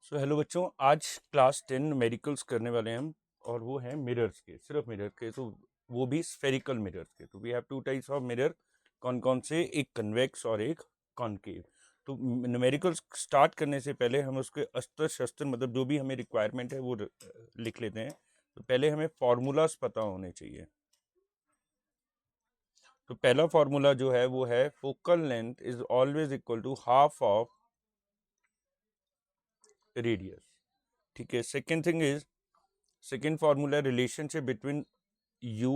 So hello बच्चों, आज class 10 numericals करने वाले हैं हम। और वो हैं मिरर्स के, सिर्फ मिरर के। तो वो भी स्फेरिकल मिरर्स के। तो we have two types of mirror. कौन कौन से? एक कन्वेक्स और एक कॉनकेव। तो न्यूमेरिकल्स स्टार्ट करने से पहले हम उसके अस्त्र शस्त्र, मतलब जो भी हमें रिक्वायरमेंट है वो लिख लेते हैं। तो पहले हमें फार्मूलाज पता होने चाहिए। तो पहला फार्मूला जो है वो है focal length is always equal to half of radius. ठीक है। Second thing is, second formula, relationship between u,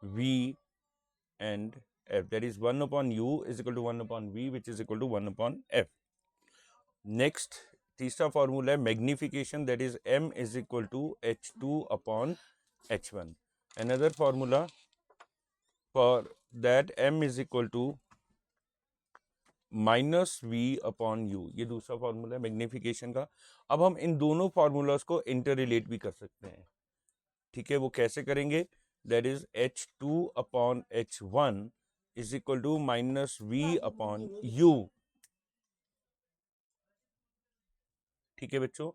v and f, that is 1 upon u is equal to 1 upon v, which is equal to 1 upon f. Next, तीसरा formula है magnification, that is m is equal to h2 upon h1. Another formula for that, m is equal to minus V upon U, ये दूसरा formula है magnification का। अब हम इन दोनों formulas को इंटर रिलेट भी कर सकते हैं। ठीक है, वो कैसे करेंगे? That is h2 upon h1 is equal to minus v upon u। ठीक है बच्चों,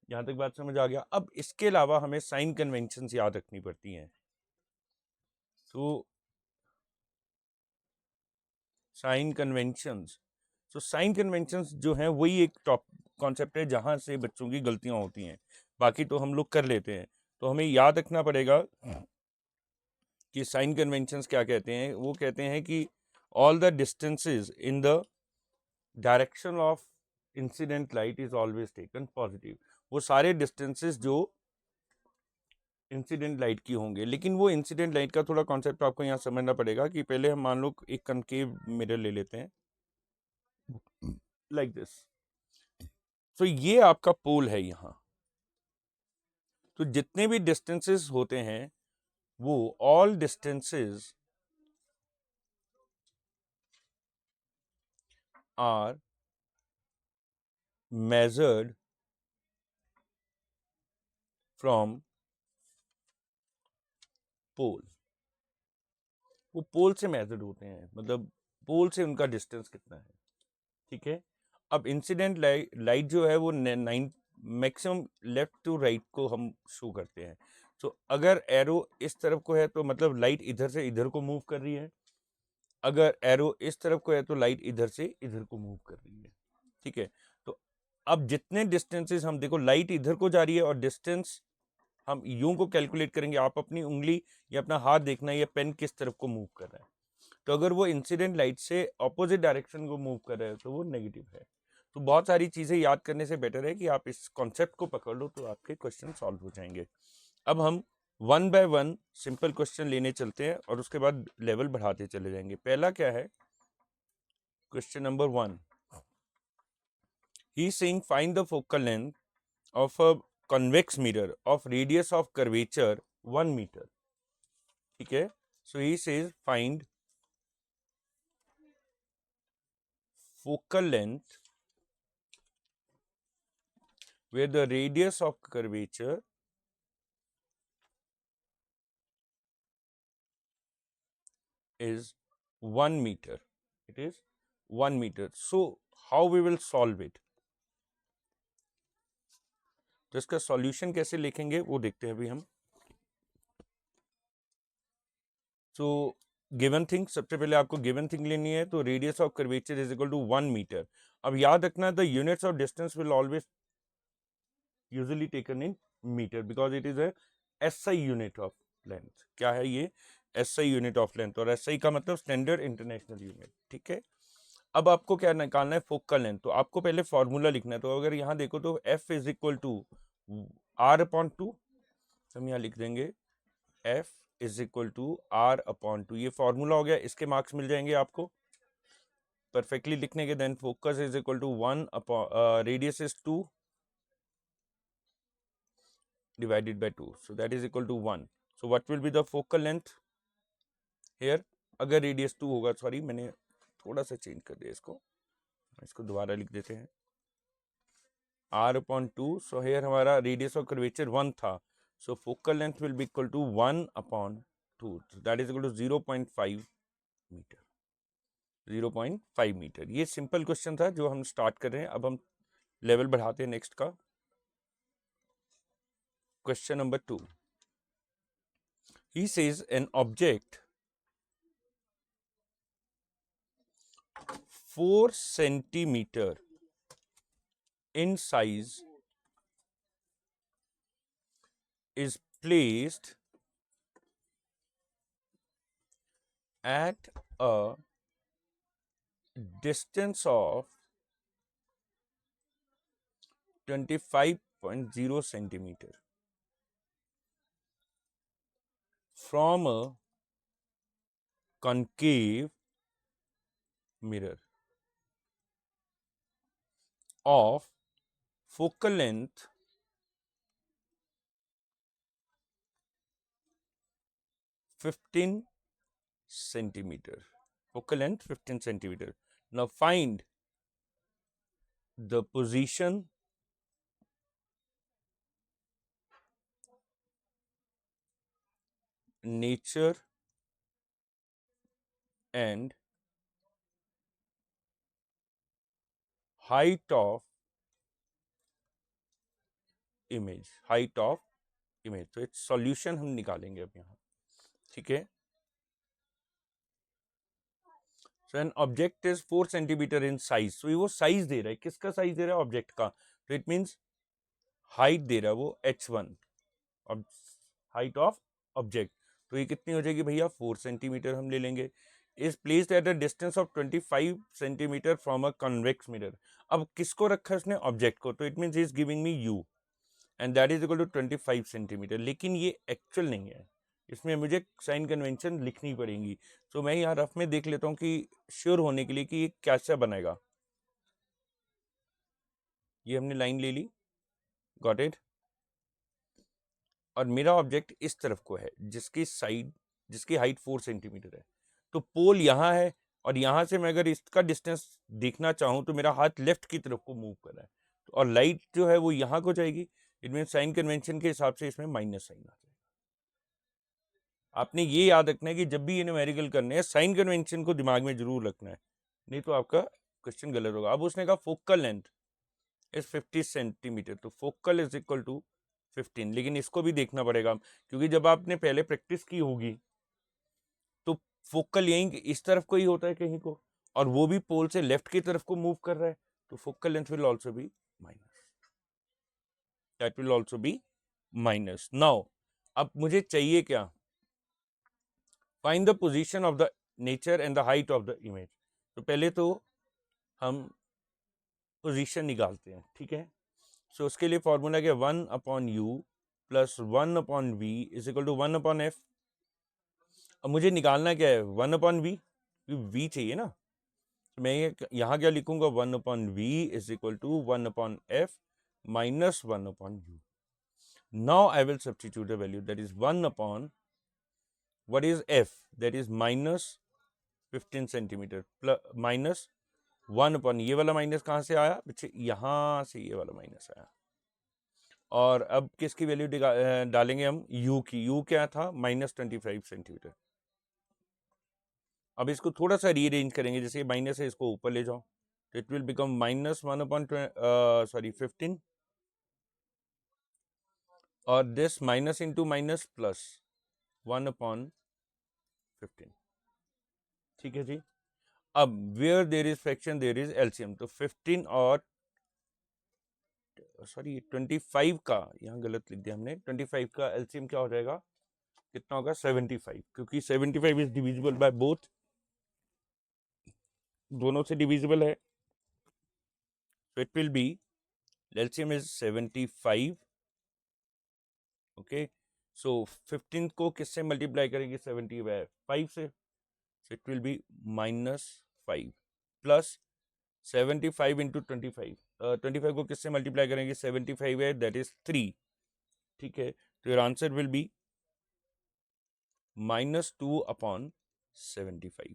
यहां तक बात समझ आ गया। अब इसके अलावा हमें साइन कन्वेंशंस याद रखनी पड़ती हैं। तो साइन कन्वेंशंस, तो साइन कन्वेंशंस जो हैं वही एक टॉप कॉन्सेप्ट है जहां से बच्चों की गलतियां होती हैं। बाकी तो हम लोग कर लेते हैं। तो हमें याद रखना पड़ेगा कि साइन कन्वेंशंस क्या कहते हैं। वो कहते हैं कि all the distances in the direction of incident light is always taken positive. वो सारे डिस्टेंसेस जो इंसिडेंट लाइट की होंगे, लेकिन वो इंसिडेंट लाइट का थोड़ा कॉन्सेप्ट आपको यहाँ समझना पड़ेगा कि पहले हम मान लो एक कनकेव मिरर ले लेते हैं लाइक दिस। तो ये आपका पोल है यहाँ। तो जितने भी डिस्टेंसेस होते हैं वो all distances are measured from pole. वो पोल से मेजर्ड होते हैं, मतलब पोल से उनका डिस्टेंस कितना है। ठीक है। अब इंसिडेंट लाइट जो है वो 9 मैक्सिमम लेफ्ट टू राइट को हम शो करते हैं। तो अगर एरो इस तरफ को है तो मतलब लाइट इधर से इधर को मूव कर रही है। अगर एरो इस तरफ को है तो लाइट इधर से इधर को मूव कर रही है। ठीक है। तो अब जितने डिस्टेंसेस हम देखो, लाइट इधर को जा रही है और डिस्टेंस हम यूं को कैलकुलेट करेंगे। आप अपनी उंगली या अपना हाथ देखना है, या पेन किस तरफ को मूव कर रहा है। तो अगर वो इंसिडेंट लाइट से ऑपोजिट डायरेक्शन को मूव कर रहा है तो वो नेगेटिव है। तो बहुत सारी चीजें याद करने से बेटर है कि आप इस कॉन्सेप्ट को पकड़ लो, तो आपके क्वेश्चन सॉल्व हो जाएंगे। अब हम one by one simple question लेने चलते हैं और उसके बाद लेवल बढ़ाते चले जाएंगे। पहला क्या है? Question number 1, he is saying find the focal length of a convex mirror of radius of curvature 1 meter. ठीक है। So he says find focal length where the radius of curvature is 1 meter. It is 1 meter. So how we will solve it? तो इसका solution कैसे लिखेंगे वो देखते हैं अभी हम। सो गिवन थिंग, सबसे पहले आपको गिवन थिंग लेनी है। तो radius of curvature is equal to 1 metre. अब याद रखना, the units of distance will always usually taken in metre because it is a SI unit of length. क्या है ये? SI unit of length. और एसआई का मतलब स्टैंडर्ड इंटरनेशनल यूनिट। ठीक है। अब आपको क्या निकालना है? Focal length. तो आपको पहले फॉर्मूला लिखना है। तो अगर यहाँ देखो तो F is equal to R upon two, हम यहाँ लिख देंगे F is equal to R upon two. ये फॉर्मूला हो गया, इसके मार्क्स मिल जाएंगे आपको परफेक्टली लिखने के। Then focus is equal to 1 upon radius is 2 divided by 2, so that is equal to 1. So what will be the focal length here? अगर radius 2 होगा, सॉरी मैंने थोड़ा सा चेंज कर दिया इसको दोबारा लिख देते हैं r upon 2. so here हमारा रेडियस ऑफ कर्वेचर 1 था, so focal length will be equal to 1 upon 2, so that is equal to 0.5 metre. 0.5 metre. ये सिंपल क्वेश्चन था जो हम स्टार्ट कर रहे हैं। अब हम लेवल बढ़ाते हैं नेक्स्ट का। Question number 2, he says an object 4 centimetre in size is placed at a distance of 25.0 centimeter from a concave mirror of focal length 15 centimeter. Focal length 15 centimeter. Now find the position, nature and height of image. Height of image. तो एक solution हम निकालेंगे अब यहाँ, ठीक है। So an object is 4 centimeter in size. So वो size दे रहा है, किसका साइज दे रहा है? ऑब्जेक्ट का। तो इट मीन्स हाइट दे रहा है वो h1, हाइट ऑफ ऑब्जेक्ट। तो ये कितनी हो जाएगी भैया? 4 सेंटीमीटर हम ले लेंगे। Is placed at a distance of 25 centimetre from a convex mirror. अब किसको रखा है उसने? ऑब्जेक्ट को। तो it means is giving me U and that is equal to 25 centimetre. लेकिन ये एक्चुअल नहीं है, इसमें मुझे साइन कन्वेंशन लिखनी पड़ेगी। तो मैं यहाँ रफ में देख लेता हूँ कि श्योर होने के लिए कि ये कैसा बनेगा। ये हमने लाइन ले ली, गॉट इट। और मेरा ऑब्जेक्ट इस तरफ को है जिसकी हाइट 4 सेंटीमीटर है। तो पोल यहाँ है और यहाँ से मैं अगर इसका डिस्टेंस देखना चाहूँ तो मेरा हाथ लेफ्ट की तरफ को मूव कर रहा है, और लाइट जो है वो यहाँ को जाएगी। इट मीन साइन कन्वेंशन के हिसाब से इसमें माइनस साइन आ जाएगा। आपने ये याद रखना है कि जब भी ये न्यूमेरिकल करने हैं साइन कन्वेंशन को दिमाग में जरूर रखना है, नहीं तो आपका क्वेश्चन गलत होगा। अब उसने कहा फोकल लेंथ इज 50 सेंटीमीटर, तो फोकल इज इक्वल टू 15। लेकिन इसको भी देखना पड़ेगा, क्योंकि जब आपने पहले प्रैक्टिस की होगी तो फोकल यहीं इस तरफ को ही होता है कहीं को, और वो भी पोल से लेफ्ट की तरफ को मूव कर रहा है, तो focal length will also be minus, that will also be minus. Now अब मुझे चाहिए क्या? Find the position of the nature and the height of the image. तो पहले तो हम पोजीशन निकालते हैं, ठीक है। सो उसके लिए फॉर्मूला क्या? 1/u plus 1/v is equal to 1/f। अब मुझे निकालना क्या है? 1/v, v चाहिए ना। तो मैं यहाँ क्या लिखूंगा? 1/v is equal to 1/f minus 1/u। Now I will substitute the value, that is 1/, what is f? that is minus 15 centimetre plus minus 1/, ये वाला माइनस कहाँ से आया बच्चे? यहाँ से ये वाला माइनस आया। और अब किसकी वैल्यू डालेंगे हम? u की। u क्या था? -25 सेंटीमीटर। अब इसको थोड़ा सा रीअरेंज करेंगे, जैसे माइनस है इसको ऊपर ले जाओ, तो इट विल बिकम -1/15, और this minus into minus plus 1/15, ठीक है जी। अब where there is fraction there is LCM, तो 15 और 25 का, यहाँ गलत लिख दिया हमने, 25 का एलसीएम क्या हो जाएगा? कितना होगा? 75, क्योंकि 75 इज डिविजिबल बाय बोथ, दोनों से डिविजिबल है। तो it will be LCM is 75। Okay, so 15 को किससे मल्टीप्लाई करेंगे? 75 से, so it will be -5 plus 75 into 25, 25 को किससे मल्टीप्लाई करेंगे? 75 है, दैट इज 3, ठीक है। तो योर आंसर विल बी -2/75,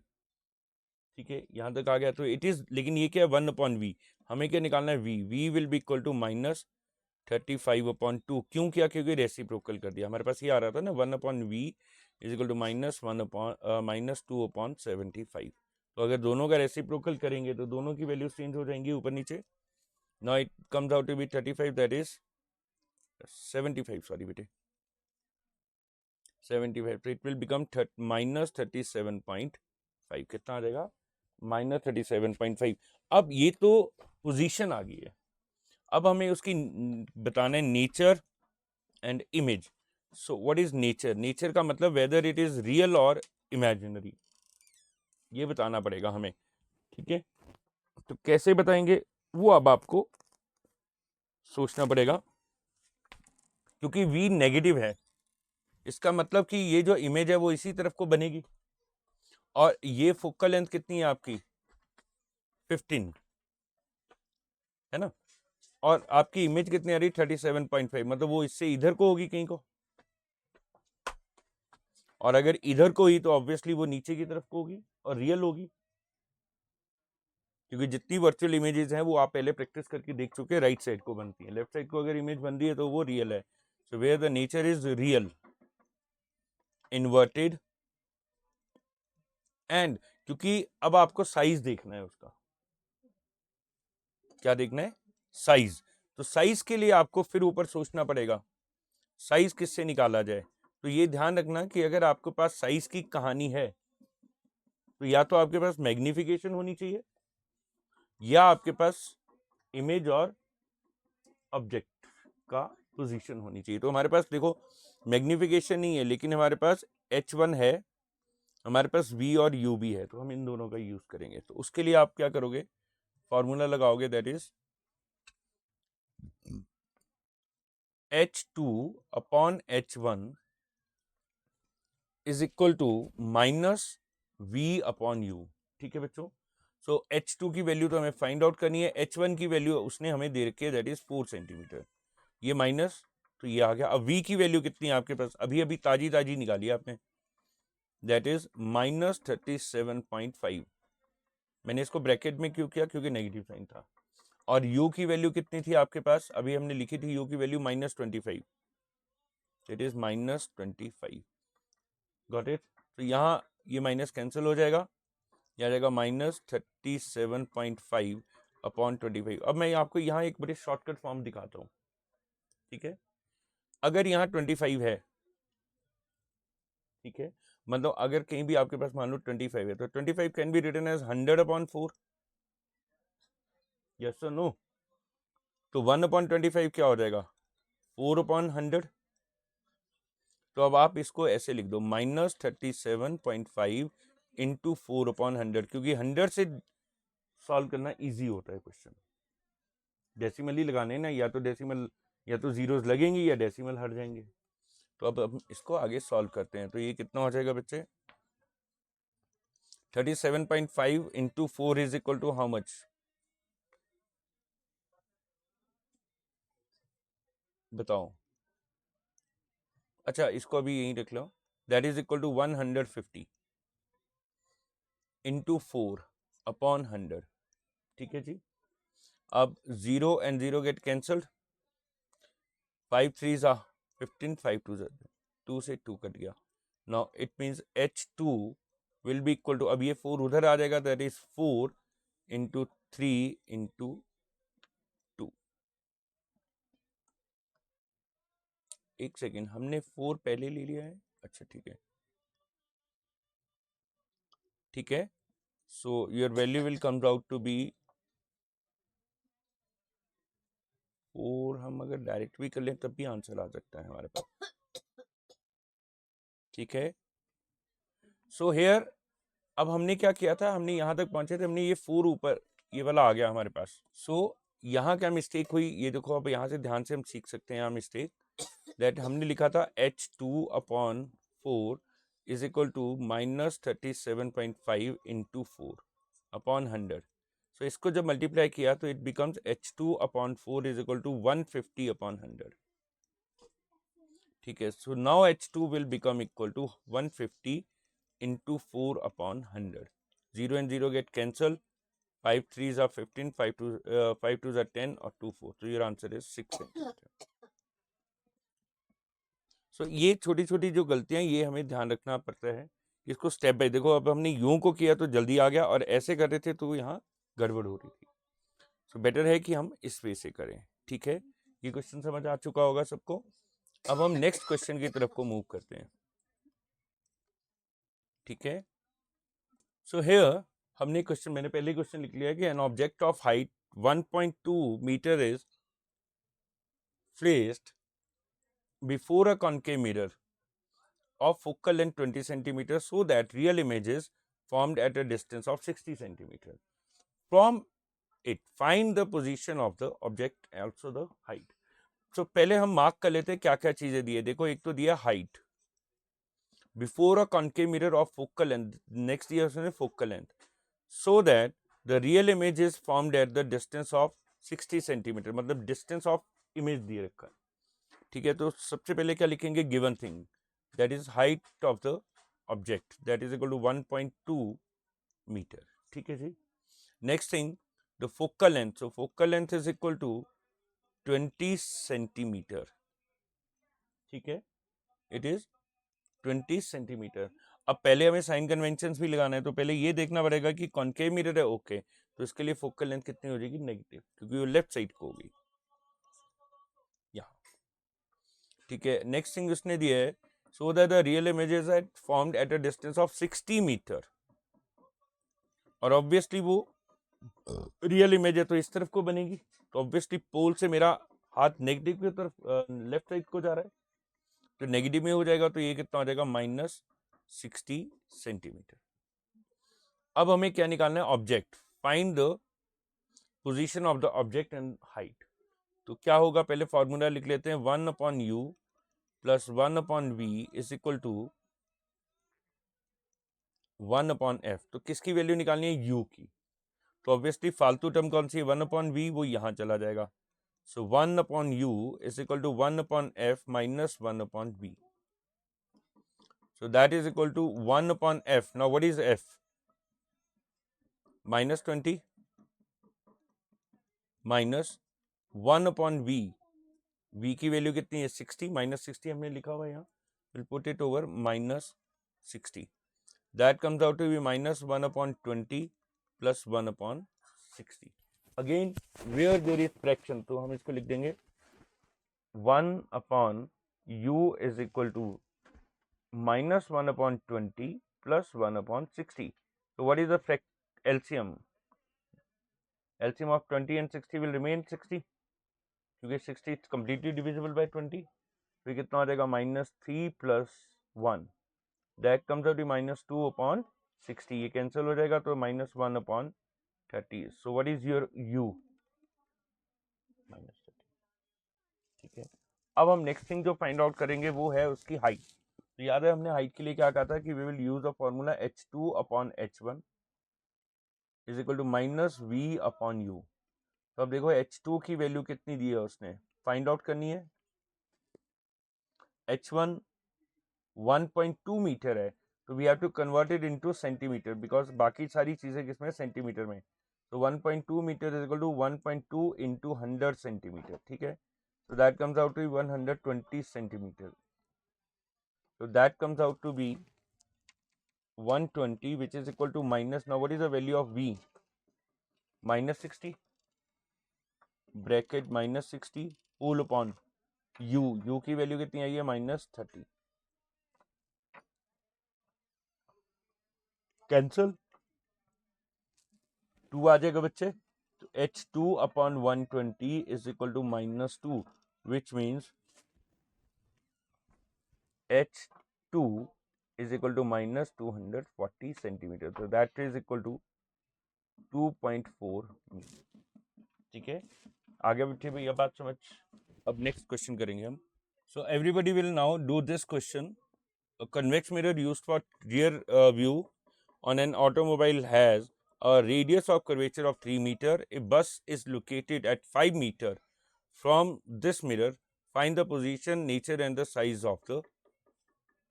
ठीक है। यहाँ तक आ गया। तो इट इज, लेकिन ये क्या है? 1/v। हमें क्या निकालना है? v will be equal to -35/2। क्यों किया? क्योंकि रेसिप्रोकल कर दिया। हमारे पास ये आ रहा था ना, 1/v इज इक्वल टू -2/75। तो अगर दोनों का रेसिप्रोकल करेंगे तो दोनों की वैल्यूज चेंज हो जाएंगी ऊपर नीचे। Now it comes out to be 35, that is 75, sorry बेटे 75, so it will become minus 37.5, कितना आ जाएगा minus 37.5। अब ये तो पोजीशन आ गई है, अब हमें उसकी बताना है nature and image. So what is nature? Nature का मतलब वेदर इट इज रियल और इमेजिनरी, ये बताना पड़ेगा हमें, ठीक है। तो कैसे बताएंगे वो अब आपको सोचना पड़ेगा, क्योंकि v नेगेटिव है, इसका मतलब कि ये जो इमेज है वो इसी तरफ को बनेगी, और ये फोकल लेंथ कितनी है आपकी 15 है ना, और आपकी इमेज कितनी आ रही 37.5, मतलब वो इससे इधर को होगी कहीं को, और अगर इधर को ही तो ऑब्वियसली वो नीचे की तरफ को होगी और रियल होगी, क्योंकि जितनी वर्चुअल इमेजेस हैं वो आप पहले प्रैक्टिस करके देख चुके हैं, राइट साइड को बनती है, लेफ्ट साइड को अगर इमेज बन रही है तो वो रियल है। So where the nature is real inverted, and क्योंकि अब आपको साइज देखना है उसका, क्या देखना है साइज, तो साइज के लिए आपको फिर ऊपर सोचना पड़ेगा साइज किससे निकाला जाए। तो ये ध्यान रखना कि अगर आपके पास साइज की कहानी है तो या तो आपके पास मैग्निफिकेशन होनी चाहिए या आपके पास इमेज और ऑब्जेक्ट का पोजीशन होनी चाहिए। तो हमारे पास देखो मैग्निफिकेशन नहीं है, लेकिन हमारे पास H1 है, हमारे पास V और U भी है, तो हम इन दोनों का यूज करेंगे। तो उसके लिए आप क्या करोगे, फॉर्मूला लगाओगे, that is H2 upon H1 is equal to minus V upon U, ठीक है बच्चों। सो H2 की वैल्यू तो हमें फाइंड आउट करनी है, H1 की वैल्यू उसने हमें दे रखी है, दैट इज 4 सेंटीमीटर, ये माइनस, तो ये आ गया। अब V की वैल्यू कितनी है आपके पास, अभी अभी ताजी ताजी निकाली आपने, दैट इज माइनस 37.5। मैंने इसको ब्रैकेट में क्यों किया, क्योंकि नेगेटिव साइन था। और U की वैल्यू कितनी थी आपके पास, अभी हमने लिखी थी U की value minus 25, that is minus 25, got it. तो यहाँ ये माइनस कैंसिल हो जाएगा, यह आ जाएगा माइनस 37.5 अपॉन 25। अब मैं आपको यहाँ एक बड़े शॉर्टकट फॉर्म दिखाता हूँ, ठीक है। अगर यहाँ 25 है, ठीक है, मतलब अगर कहीं भी आपके पास मान लो 25 है, तो 25 can be written as 100 upon 4, yes और नो। तो 1 अपॉन 25 क्या हो जाएगा 4 अपॉन 100। तो अब आप इसको ऐसे लिख दो माइनस 37.5 इंटू 4 अपॉन 100, क्योंकि 100 से सॉल्व करना इजी होता है क्वेश्चन, डेसिमल ही लगाने ना, या तो डेसिमल या तो जीरोस लगेंगे या डेसिमल हट जाएंगे। तो अब हम इसको आगे सॉल्व करते हैं। तो ये कितना हो जाएगा बच्चे, 37.5 into 4 is equal to how much, बताओ। अच्छा इसको अभी यहीं रख लो, that is equal to 150 into 4 upon 100, ठीक है जी। अब 0 एंड 0 गेट कैंसल्ड, 5 3 15, 5 2 2 से 2 कट गया। Now it means H2 will be equal to, अब ये 4 उधर आ जाएगा, दैट इज 4 इंटू 3 इंटू 2। एक सेकेंड, हमने 4 पहले ले लिया है, अच्छा ठीक है, ठीक है। So your value will comes out to be 4, हम अगर डायरेक्ट भी कर लें तब भी आंसर आ सकता है हमारे पास, ठीक है। सो हेयर अब हमने क्या किया था, हमने यहाँ तक पहुंचे थे, हमने ये 4 ऊपर ये वाला आ गया हमारे पास। सो यहाँ क्या मिस्टेक हुई ये देखो, अब यहाँ से ध्यान से हम सीख सकते हैं यहाँ मिस्टेक, दैट हमने लिखा था H2 upon 4 is equal to minus 37.5 into 4 upon 100। सो इसको जब मल्टीप्लाई किया तो it becomes H2 upon 4 is equal to 150 upon 100, ठीक है। So now H2 will become equal to 150 into 4 upon 100, 0 and 0 get cancelled, 5 3s are 15, 5 2s are 10 और 2 4, so your answer is 6 centimeter। so ये छोटी छोटी जो गलतियां ये हमें ध्यान रखना पड़ता है, इसको स्टेप बाय, देखो अब हमने यूं को किया तो जल्दी आ गया और ऐसे कर रहे थे तो यहाँ गड़बड़ हो रही थी। सो बेटर है कि हम इस वे से करें, ठीक है। ये क्वेश्चन समझ आ चुका होगा सबको। अब हम नेक्स्ट क्वेश्चन की तरफ को मूव करते हैं, ठीक है। सो हियर हमने क्वेश्चन, मैंने पहले क्वेश्चन लिख लिया कि an object of height 1.2 metre is placed before a concave mirror of focal length 20 centimeters so that real image is formed at a distance of 60 centimeter. From it, find the position of the object, also the height. So पहले हम mark कर लेते हैं क्या क्या चीजें दी है। देखो, एक तो दिया height, before a concave mirror of focal length, next दिया उसने focal length, so that the real image is formed at the distance of 60 centimetre, मतलब डिस्टेंस ऑफ इमेज दिए रखा है, ठीक है। तो सबसे पहले क्या लिखेंगे, given thing, that is height of the object, that is equal to 1.2 meter, ठीक है जी। next thing, the focal length, so focal length is equal to 20 centimeter, ठीक है, it is 20 सेंटीमीटर। अब पहले हमें साइन कन्वेंशंस भी लगाना है, तो पहले ये देखना पड़ेगा कि कॉन्केव मिरर है, ओके, तो इसके लिए फोकल लेंथ कितनी हो जाएगी, नेगेटिव, क्योंकि वो लेफ्ट साइड को होगी यहाँ, ठीक है। नेक्स्ट थिंग उसने दिया है, so that the real images are formed at a distance of 60 metre, और ऑब्वियसली वो रियल इमेज है तो इस तरफ को बनेगी, तो ऑब्वियसली पोल से मेरा हाथ नेगेटिव की तरफ, लेफ्ट साइड को जा रहा है, तो नेगेटिव में हो जाएगा, तो ये कितना हो जाएगा, -60 सेंटीमीटर। अब हमें क्या निकालना है, object, find the position of the object and height. तो क्या होगा, पहले फॉर्मूला लिख लेते हैं, 1/u plus 1/v is equal to 1/f। तो किसकी वैल्यू निकालनी है, u की, तो ऑब्वियसली फालतू टर्म कौन सी, 1/v, वो यहाँ चला जाएगा, so 1/u is equal to 1/f minus 1/v, so that is equal to 1/f. now what is f, -20 minus 1/v, v की वैल्यू कितनी है, 60, -60 हमने लिखा हुआ है यहाँ, will put it over -60, that comes out to be -1/20 plus 1/60. again where there is fraction, तो हम इसको लिख देंगे 1/u is equal to -1/20 plus 1/60. so what is the LCM? LCM of 20 and 60 will remain 60, क्योंकि 60 is completely divisible by 20, तो कितना हो जाएगा, -3 plus 1, that comes out to -2/60, ये कैंसिल हो जाएगा, तो -1/30, so what is your u, -30, ठीक है। अब हम नेक्स्ट थिंग जो फाइंड आउट करेंगे वो है उसकी हाइट। तो याद है हमने हाइट के लिए क्या कहा था कि we will use a formula h2/h1 is equal to -v/u। तो अब देखो h2 की वैल्यू कितनी दी है उसने, फाइंड आउट करनी है। h1 1.2 मीटर है, तो we have to convert it into centimetre, because बाकी सारी चीजें किसमें, सेंटीमीटर में, तो 1.2 metre is equal to 1.2 into 100 centimetre, ठीक है। so that comes out to be 120 centimeter, so that comes out to be 120, which is equal to minus, now what is the value of v, -60 bracket -60 whole upon u की value कितनी आई है, -30, cancel, 2 आ जाएगा बच्चे, तो h2/120 इज equal to -2, which means h2 is equal to -240 centimetre, तो that is equal to 2.4 metre, ठीक है। आगे बैठे भैया बात समझ। अब नेक्स्ट क्वेश्चन करेंगे हम। So everybody will now do this question. A convex mirror used for rear view on an automobile has a radius of curvature of 3 meter. A bus is located at 5 meter from this mirror. Find the position, nature and the size of the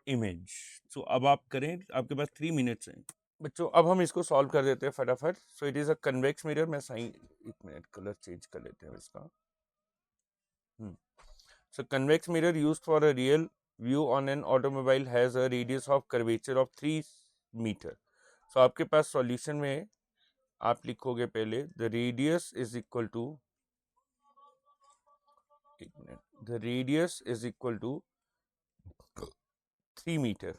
image. So अब आप करें, आपके पास 3 minutes हैं बच्चों। अब हम इसको solve कर देते हैं फटाफट। So it is a convex mirror, मैं साइन, एक मिनट कलर चेंज कर लेते हैं इसका। So convex mirror used for a real view on an automobile has a radius of curvature of 3 meter. So आपके पास सॉल्यूशन में आप लिखोगे पहले the radius is equal to, the radius is equal to 3 metre,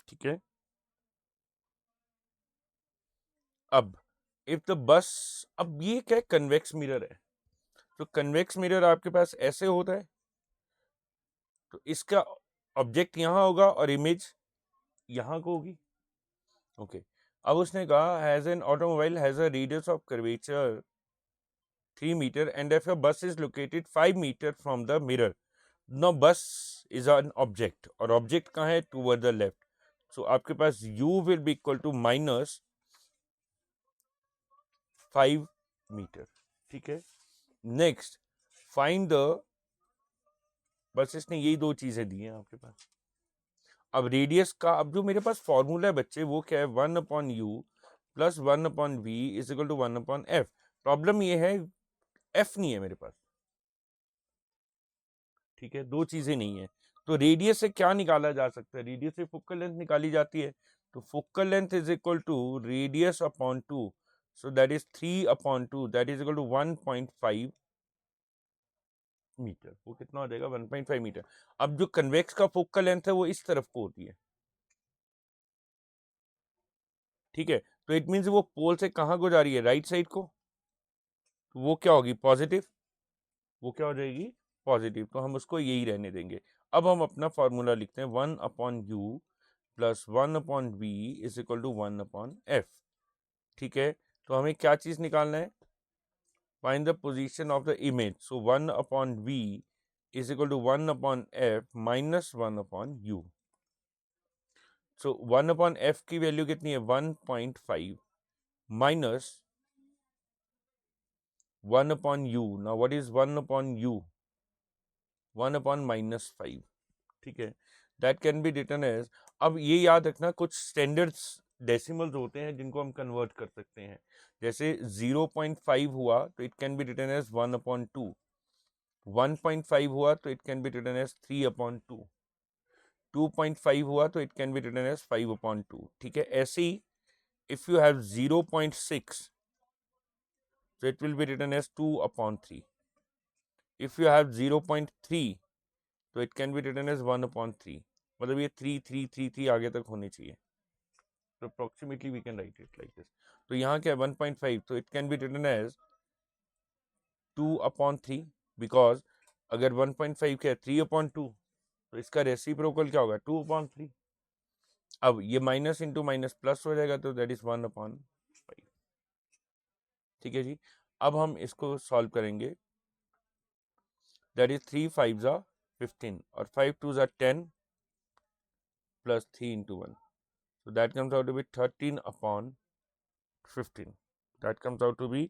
ठीक है। अब if the bus, अब ये क्या कन्वेक्स मिरर है, तो कन्वेक्स मिरर आपके पास ऐसे होता है, तो इसका ऑब्जेक्ट यहाँ होगा और इमेज यहाँ को होगी, ओके। अब उसने कहा has an automobile has a radius of curvature 3 metre and if a bus is located 5 metre from the mirror, no bus is an object, और ऑब्जेक्ट कहाँ है, टूवर्ड द लेफ्ट, सो आपके पास u will be equal to -5 metre, ठीक है। Next find the, बस इसने यही दो चीजें दी हैं आपके पास। अब रेडियस का, अब जो मेरे पास फॉर्मूला है बच्चे वो क्या है, 1/u plus 1/v is equal to 1/f। Problem ये है f नहीं है मेरे पास, ठीक है, दो चीजें नहीं है। तो रेडियस से क्या निकाला जा सकता है, रेडियस से फोकल लेंथ निकाली जाती है, तो focal length is equal to radius upon 2, so that is 3/2, that is equal to 1.5 metre. वो कितना हो जाएगा, 1.5 मीटर। अब जो कन्वेक्स का फोकल लेंथ है वो इस तरफ को होती है, ठीक है, तो इट मीन्स वो पोल से कहाँ को जा रही है, राइट साइड को, तो वो क्या होगी, पॉजिटिव, वो क्या हो जाएगी, पॉजिटिव, तो हम उसको यही रहने देंगे। अब हम अपना फॉर्मूला लिखते हैं 1/u plus 1/v is equal to 1/f, ठीक है। तो हमें क्या चीज निकालना है, find the position of the image, so 1/v is equal to 1/f minus 1/u, so 1/f की वैल्यू कितनी है, 1.5 minus 1/u, now what is 1/u, 1/-5, ठीक है, that can be written as, अब ये याद रखना कुछ स्टैंडर्ड्स डेसिमल्स होते हैं जिनको हम कन्वर्ट कर सकते हैं, जैसे 0.5 हुआ तो it can be written as 1/2, 1.5 हुआ तो it can be written as 3/2, 2.5 हुआ तो it can be written as 5/2, ठीक है। ऐसे ही if you have 0.6 so it will be written as 2/3, if you have 0.3 तो it can be written as 1/3, मतलब ये 3 आगे तक होने चाहिए, तो approximately we can write it like this. तो यहाँ क्या है 1.5, तो it can be written as 2/3, because अगर 1.5 क्या है 3/2, तो इसका रेसिप्रोकल क्या होगा 2/3। अब ये माइनस इंटू माइनस प्लस हो जाएगा, तो दैट इज 1/5, ठीक है जी। अब हम इसको सॉल्व करेंगे, दैट इज 3 5 15 और 5 2 10 plus 3 into 1, so that comes out to be 13/15, that comes out to be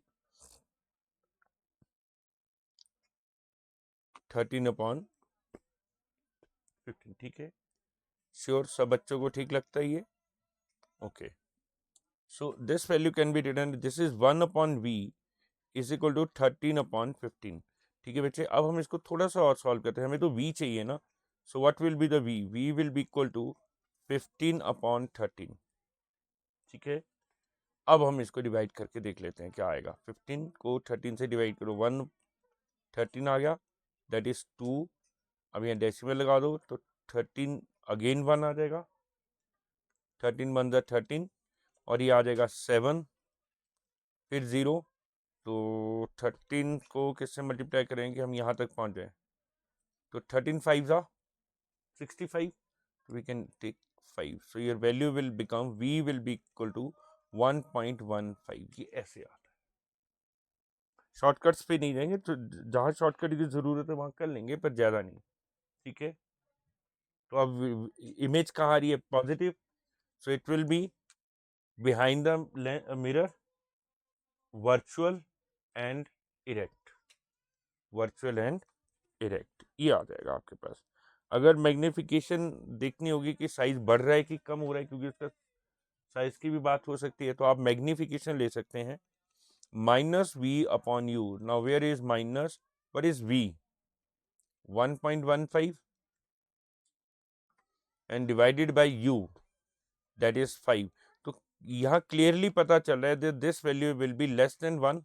13/15, ठीक है। श्योर सब बच्चों को ठीक लगता है ये, okay. So this value can be written, this is 1/v is equal to 13/15, ठीक है बच्चे। अब हम इसको थोड़ा सा और सॉल्व करते हैं, हमें तो v चाहिए ना, so what will be the v will be equal to 15/13, ठीक है। अब हम इसको डिवाइड करके देख लेते हैं क्या आएगा, 15 को 13 से डिवाइड करो, 13 आ गया, दैट इज 2, अब यहाँ डेसिमल लगा दो तो 13 अगेन 1 आ जाएगा, 13 1 13, और ये आ जाएगा 7, फिर 0, तो 13 को किससे मल्टीप्लाई करेंगे हम यहाँ तक पहुँच जाए, तो 13 5 65, we can take 5, so your value will become v will be equal to 1.15, ये ऐसे आता है। शॉर्टकट्स पे नहीं जाएंगे, तो जहाँ शॉर्टकट की जरूरत है वहाँ कर लेंगे, पर ज़्यादा नहीं, ठीक है। तो अब इमेज कहाँ आ रही है, positive, so it will be behind the mirror, virtual and erect, virtual and erect, ये आ जाएगा आपके पास। अगर मैग्निफिकेशन देखनी होगी कि साइज बढ़ रहा है कि कम हो रहा है, क्योंकि उसका साइज की भी बात हो सकती है, तो आप मैग्निफिकेशन ले सकते हैं, -v/u, now where is minus, what is v, 1.15 and divided by u, that is 5, तो यहाँ क्लियरली पता चल रहा है that this value will be less than 1,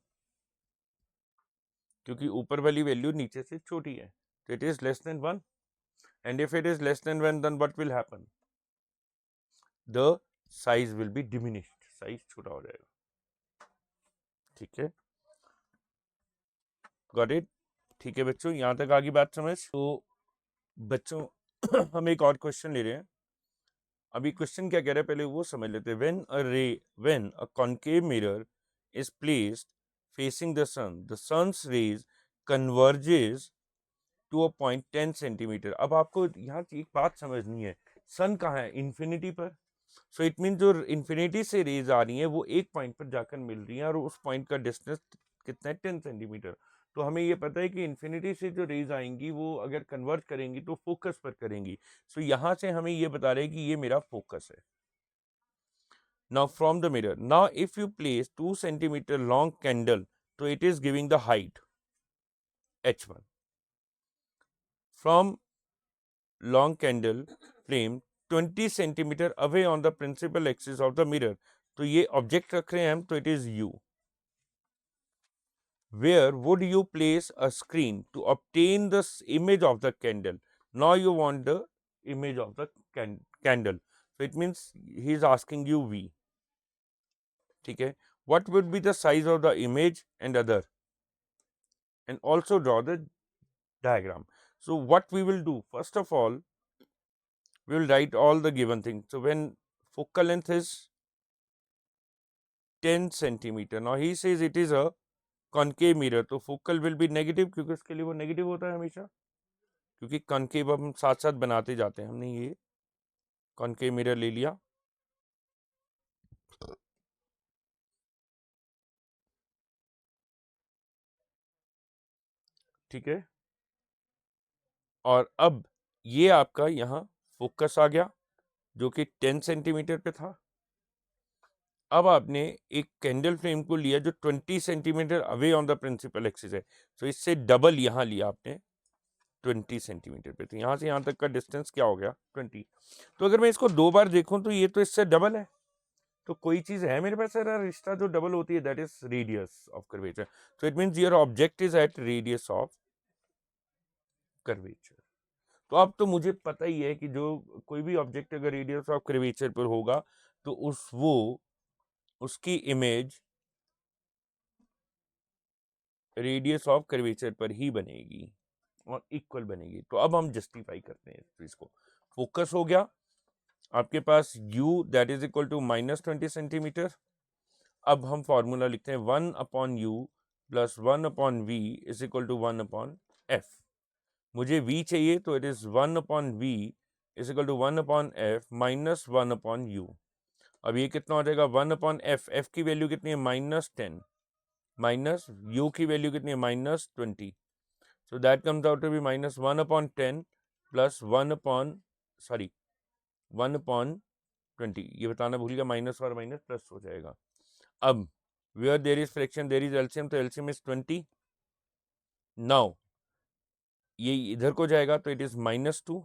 क्योंकि ऊपर वाली वैल्यू नीचे से छोटी है, तो it is less than 1, and if it is less than 1 then what will happen? The size will be diminished, size छोटा हो जाएगा। ठीक है, गॉट इट। ठीक है बच्चों, यहाँ तक आगे बात समझ। तो बच्चों हम एक और क्वेश्चन ले रहे हैं। अभी क्वेश्चन क्या कह रहा है पहले वो समझ लेते हैं। When a concave mirror is placed facing the sun, the sun's rays converges to a point 10 centimetre. अब आपको यहाँ एक बात समझनी है, सन कहाँ है? इन्फिनिटी पर। सो इट मीन जो इन्फिनिटी से रेज आ रही हैं वो एक पॉइंट पर जाकर मिल रही हैं, और उस पॉइंट का डिस्टेंस कितना है? 10 सेंटीमीटर। तो हमें ये पता है कि इन्फिनिटी से जो रेज आएंगी वो अगर कन्वर्ट करेंगी तो फोकस पर करेंगी। सो यहाँ से हमें ये बता रहे हैं कि ये मेरा फोकस है। Now from the mirror, now if you place 2 centimeter long candle, so it is giving the height h1 from long candle flame 20 centimeter away on the principal axis of the mirror। तो ये object रख रहे हैं हम, तो it is u। Where would you place a screen to obtain the image of the candle? Now you want the image of the candle, so it means he is asking you v। ठीक है, what would be the size of the image and other, and also draw the diagram। So what we will do, first of all we will write all the given things। So when focal length is 10 centimeter, now he says it is a concave mirror, तो focal will be negative, क्योंकि उसके लिए वो negative होता है हमेशा, क्योंकि concave हम साथ साथ बनाते जाते हैं। हमने ये कॉन्केव मिरर ले लिया, ठीक है, और अब ये आपका यहाँ फोकस आ गया जो कि 10 सेंटीमीटर पे था। अब आपने एक कैंडल फ्लेम को लिया जो 20 centimetre away on the principal axis है, तो इससे डबल यहाँ लिया आपने 20 सेंटीमीटर पे, तो यहाँ से यहाँ तक का डिस्टेंस क्या हो गया? 20। तो अगर मैं इसको दो बार देखूं तो ये तो इससे डबल है, तो कोई चीज है मेरे पास ऐसा रिश्ता जो डबल होती है, that is radius of curvature. So it means your object is at radius of curvature. तो अब तो मुझे पता ही है कि जो कोई भी ऑब्जेक्ट अगर रेडियस ऑफ कर्वेचर पर होगा तो उसकी इमेज रेडियस ऑफ कर्वेचर पर ही बनेगी और इक्वल बनेगी। तो अब हम जस्टिफाई करते हैं इस चीज को। फोकस हो गया आपके पास u that is equal to -20 centimetre. अब हम फॉर्मूला लिखते हैं 1/u plus 1/v is equal to 1/f। मुझे v चाहिए तो it is 1/v is equal to 1/f minus 1/u। अब ये कितना हो जाएगा? 1/f, f की वैल्यू कितनी है? -10, माइनस u की वैल्यू कितनी है? -20। So that comes out to be -1/10 plus 1/20। ये बताना भूल गया, माइनस और माइनस प्लस हो जाएगा। अब where there is fraction there is LCM, तो एलसीएम इज 20। नाउ ये इधर को जाएगा तो इट इज -2,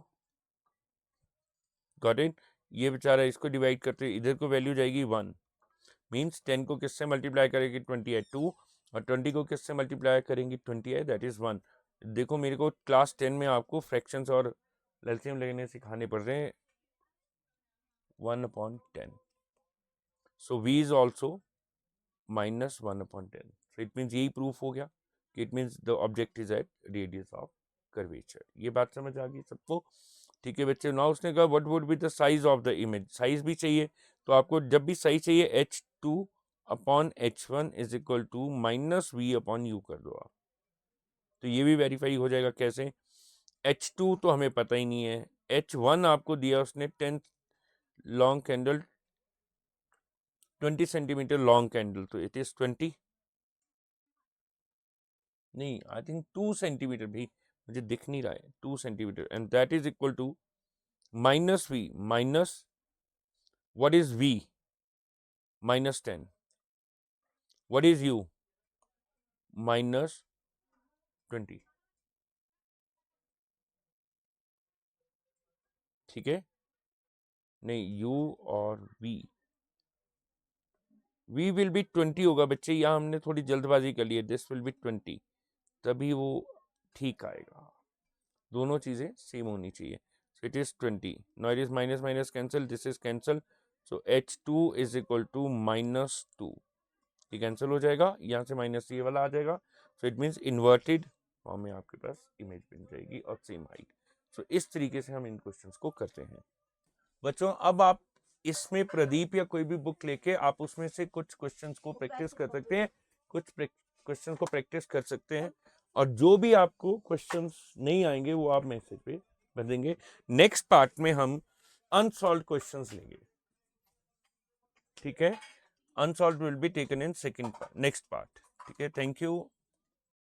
गॉट इट। ये बेचारा इसको डिवाइड करते इधर को वैल्यू जाएगी 1, मीन्स 10 को किससे मल्टीप्लाई करेगी? 20 है 2, और 20 को किससे मल्टीप्लाई करेंगी? 20 है, दैट इज 1। देखो मेरे को क्लास 10 में आपको फ्रैक्शंस और एलसीएम लेने सिखाने पड़ रहे हैं। 1/10, so v is also -1/10। So it means यही प्रूफ हो गया कि it means the object is at radius of curvature. ये बात समझ आ गई सबको? ठीक है बच्चे। नाउ उसने कहा what would be the size of the image, size भी चाहिए। तो आपको जब भी साइज चाहिए h2/h1 is equal to -v/u कर दो आप, तो ये भी वेरीफाई हो जाएगा। कैसे? h2 तो हमें पता ही नहीं है, h1 आपको दिया उसने 10 long candle 20 centimetre long candle, तो इट इज 20, नहीं आई थिंक 2 सेंटीमीटर भी, मुझे दिख नहीं रहा है, 2 centimetre, and that is equal to -v minus what is v? -10। What is u? -20। ठीक है, नहीं u और v, वी विल बी 20 होगा बच्चे, यहाँ हमने थोड़ी जल्दबाजी कर ली है, दिस विल बी 20, तभी वो ठीक आएगा, दोनों चीजें सेम होनी चाहिए। So it is 20, now it is minus minus cancel, this is cancel, so H2 is equal to -2, ये कैंसिल हो जाएगा, यहाँ से माइनस ये वाला आ जाएगा, सो इट मीन्स इन्वर्टेड फॉर्म में आपके पास इमेज बन जाएगी और सेम हाइट। सो इस तरीके से हम इन क्वेश्चंस को करते हैं बच्चों। अब आप इसमें प्रदीप या कोई भी बुक लेके आप उसमें से कुछ क्वेश्चंस को प्रैक्टिस कर सकते हैं, कुछ क्वेश्चन को प्रैक्टिस कर सकते हैं, और जो भी आपको क्वेश्चंस नहीं आएंगे वो आप मैसेज पे भेजेंगे। नेक्स्ट पार्ट में हम अनसॉल्व्ड क्वेश्चंस लेंगे, ठीक है, unsolved will be taken in next part, ठीक है। Thank you.